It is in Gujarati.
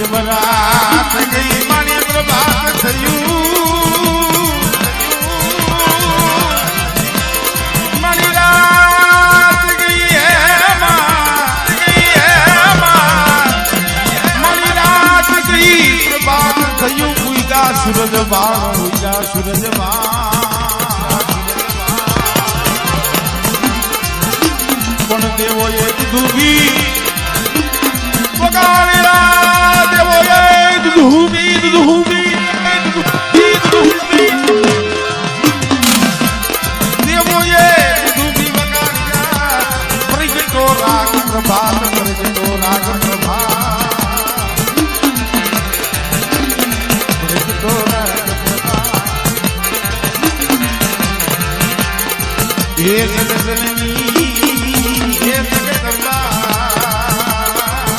રાત ગઈ મારી પ્રભાત થયું મારી રાત ગઈ મારી રાત ગઈ પ્રભાત થયું ઉઈગા સૂરજ બાણ ઉઈગા સૂરજ પણ દેવોએ કીધું વગાડેલા દેવોએ દુહુમી